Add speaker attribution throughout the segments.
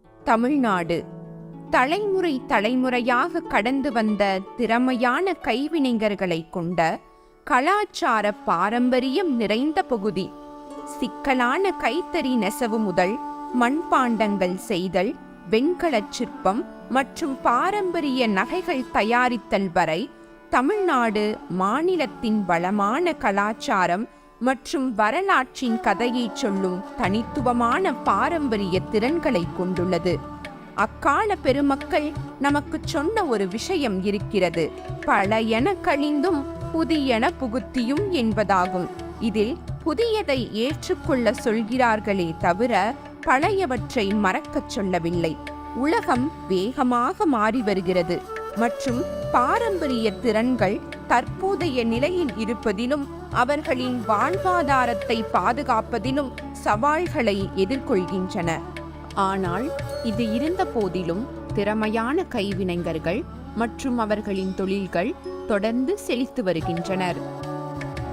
Speaker 1: தமிழ்நாடு தலைமுறை தலைமுறையாக கடந்து வந்த திறமையான கைவினைஞர்களை கொண்ட கலாச்சார பாரம்பரியம் நிறைந்த பகுதி. சிக்கலான கைத்தறி நெசவு முதல் மண்பாண்டங்கள் செய்தல், வெண்கலச் சிற்பம் மற்றும் பாரம்பரிய நகைகள் தயாரித்தல் வரை தமிழ்நாடு மாநிலத்தின் வளமான கலாச்சாரம் மற்றும் வரலாற்றின் கதையை சொல்லும் தனித்துவமான பாரம்பரிய திறன்களை கொண்டுள்ளது. அக்கால பெருமக்கள் நமக்கு சொன்ன ஒரு விஷயம் இருக்கிறது, பழையன கழிந்தும் புதியன புகுத்தியும் என்பதாகும். இதில் புதியதை ஏற்றுக்கொள்ள சொல்கிறார்களே தவிர பழையவற்றை மறக்கச் சொல்லவில்லை. உலகம் வேகமாக மாறி வருகிறது மற்றும் பாரம்பரிய திறன்கள் தற்போதைய நிலையில் இருப்பதிலும் அவர்களின் வாழ்வாதாரத்தை பாதுகாப்பதிலும் சவால்களை எதிர்கொள்கின்றன. ஆனால் இது இருந்த போதிலும் திறமையான கைவினைஞர்கள் மற்றும் அவர்களின் தொழில்கள் தொடர்ந்து செழித்து வருகின்றனர்.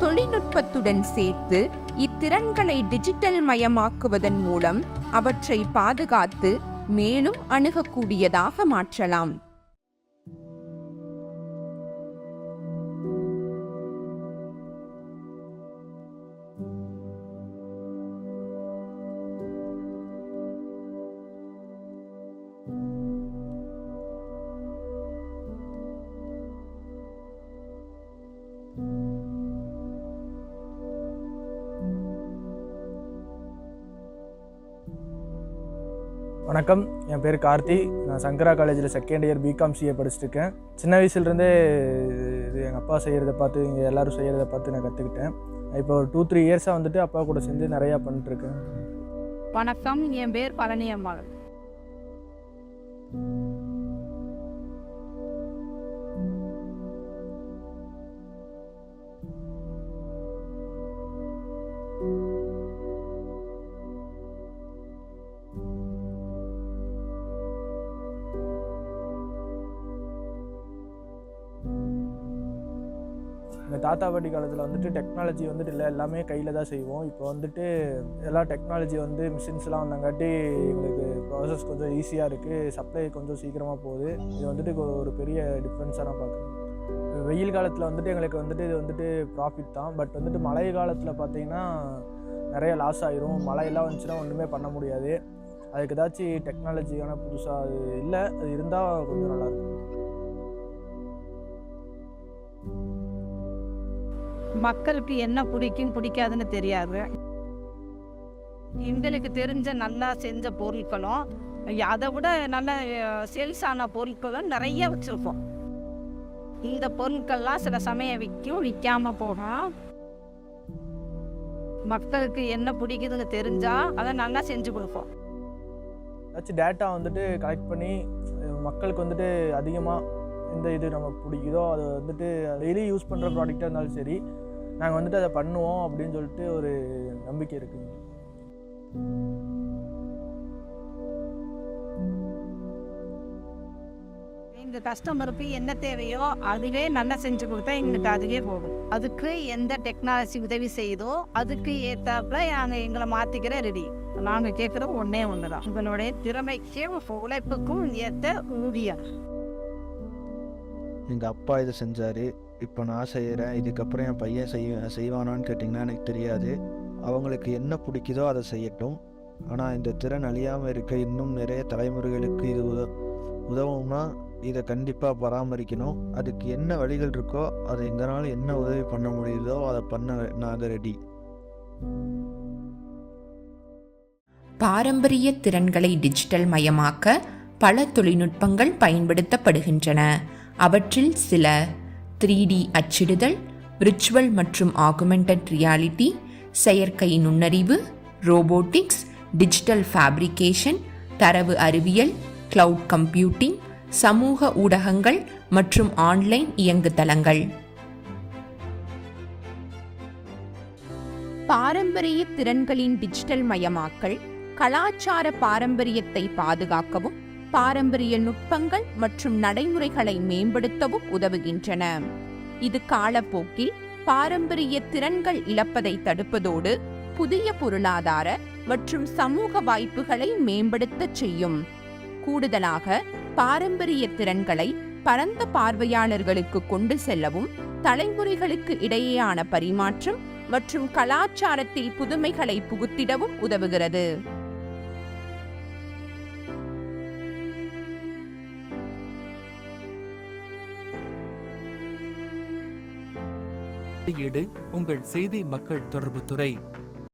Speaker 1: தொழில்நுட்பத்துடன் சேர்த்து இத்திறன்களை டிஜிட்டல் மயமாக்குவதன் மூலம் அவற்றை பாதுகாத்து மேலும் அணுகக்கூடியதாக மாற்றலாம்.
Speaker 2: வணக்கம், என் பேர் கார்த்தி. நான் சங்கரா காலேஜில் செகண்ட் இயர் பிகாம் சிஏ படிச்சுட்டுருக்கேன். சின்ன வயசுலேருந்தே இது எங்கள் அப்பா செய்கிறத பார்த்து, இங்கே எல்லோரும் செய்கிறத பார்த்து நான் கற்றுக்கிட்டேன். இப்போ ஒரு 2-3 இயர்ஸாக வந்துட்டு அப்பா கூட சேர்ந்து நிறையா பண்ணிட்டுருக்கேன்.
Speaker 3: வணக்கம், என் பேர் பழனியம்மாள்.
Speaker 2: எங்கள் தாத்தா பாட்டி காலத்தில் வந்துட்டு டெக்னாலஜி வந்துட்டு இல்லை, எல்லாமே கையில் தான் செய்வோம். இப்போ வந்துட்டு எல்லா டெக்னாலஜி வந்து மிஷின்ஸ்லாம் வந்தங்காட்டி எங்களுக்கு ப்ராசஸ் கொஞ்சம் ஈஸியாக இருக்குது, சப்ளை கொஞ்சம் சீக்கிரமாக போகுது. இது வந்துட்டு ஒரு பெரிய டிஃப்ரென்ஸாக நான் பார்க்குறேன். வெயில் காலத்தில் வந்துட்டு எங்களுக்கு வந்துட்டு இது வந்துட்டு ப்ராஃபிட் தான். பட் வந்துட்டு மழை காலத்தில் பார்த்திங்கன்னா நிறைய லாஸ் ஆகிரும். மழையெல்லாம் வந்துச்சுன்னா ஒன்றுமே பண்ண முடியாது. அதுக்கு ஏதாச்சும் டெக்னாலஜியான புதுசாக அது இல்லை, அது இருந்தால் கொஞ்சம் நல்லாயிருக்கும்.
Speaker 3: மக்களுக்கு என்ன பிடிக்கும் பிடிக்காதுன்னு தெரியாது. எங்களுக்கு தெரிஞ்ச நல்லா செஞ்ச பொருட்களும் அதை விட நல்ல சேல்ஸ் ஆன பொருட்களும் நிறைய வச்சுருப்போம். இந்த பொருட்கள்லாம் சில சமயம் விற்காம போனால் மக்களுக்கு என்ன பிடிக்குதுன்னு தெரிஞ்சால் அதை நல்லா செஞ்சு கொடுப்போம்.
Speaker 2: ஏதாச்சும் டேட்டா வந்துட்டு கலெக்ட் பண்ணி மக்களுக்கு வந்துட்டு அதிகமாக எந்த இது நமக்கு பிடிக்குதோ அதை வந்துட்டு டெய்லி யூஸ் பண்ணுற ப்ராடக்டாக இருந்தாலும் சரி, நாங்கள் வந்துட்டு அதை பண்ணுவோம் அப்படின்னு சொல்லிட்டு ஒரு நம்பிக்கை இருக்குங்க.
Speaker 3: எங்கள் கஸ்டமருக்கு என்ன தேவையோ அதுவே நல்லா செஞ்சு கொடுத்தா எங்களுக்கு அதுவே போகும். அதுக்கு எந்த டெக்னாலஜி உதவி செய்யுதோ அதுக்கு ஏற்றாப்புல நாங்கள் எங்களை மாற்றிக்கிற ரெடி. நாங்கள் கேட்குறது ஒன்றே ஒன்று தான், உங்களுடைய திறமைக்கும் உழைப்புக்கும் ஏற்ற ஊதியம்.
Speaker 4: எங்கள் அப்பா இதை செஞ்சார், இப்போ நான் செய்கிறேன், இதுக்கப்புறம் என் பையன் செய்வானான்னு கேட்டிங்கன்னா எனக்கு தெரியாது. அவங்களுக்கு என்ன பிடிக்குதோ அதை செய்யட்டும். ஆனால் இந்த திறன் அழியாமல் இருக்க இன்னும் நிறைய தலைமுறைகளுக்கு இது உதவும்னா இதை கண்டிப்பாக பராமரிக்கணும். அதுக்கு என்ன வழிகள் இருக்கோ அதை எங்களால் என்ன உதவி பண்ண முடியுதோ அதை பண்ண நாங்கள் ரெடி.
Speaker 1: பாரம்பரிய திறன்களை டிஜிட்டல் மயமாக்க பல தொழில்நுட்பங்கள் பயன்படுத்தப்படுகின்றன. அவற்றில் சில 3D அச்சிடுதல், விர்ச்சுவல் மற்றும் ஆகுமெண்டட் ரியாலிட்டி, செயற்கை நுண்ணறிவு, ரோபோட்டிக்ஸ், டிஜிட்டல் ஃபேப்ரிகேஷன், தரவு அறிவியல், கிளவுட் கம்ப்யூட்டிங், சமூக ஊடகங்கள் மற்றும் ஆன்லைன் இயங்குதளங்கள். பாரம்பரிய திறன்களின் டிஜிட்டல் மயமாக்கல் கலாச்சார பாரம்பரியத்தை பாதுகாக்கவும் பாரம்பரிய நுட்பங்கள் மற்றும் நடைமுறைகளை மேம்படுத்தவும் உதவுகின்றன. இது காலப்போக்கில் பாரம்பரிய திறன்கள் இழப்பதை தடுப்பதோடு புதிய பொருளாதார மற்றும் சமூக வாய்ப்புகளை மேம்படுத்தச் செய்யும். கூடுதலாக பாரம்பரிய திறன்களை பரந்த பார்வையாளர்களுக்கு கொண்டு செல்லவும், தலைமுறைகளுக்கு இடையேயான பரிமாற்றம் மற்றும் கலாச்சாரத்தில் புதுமைகளை புகுத்திடவும் உதவுகிறது.
Speaker 5: உங்கள் செய்தி மக்கள் தொடர்புத்துறை.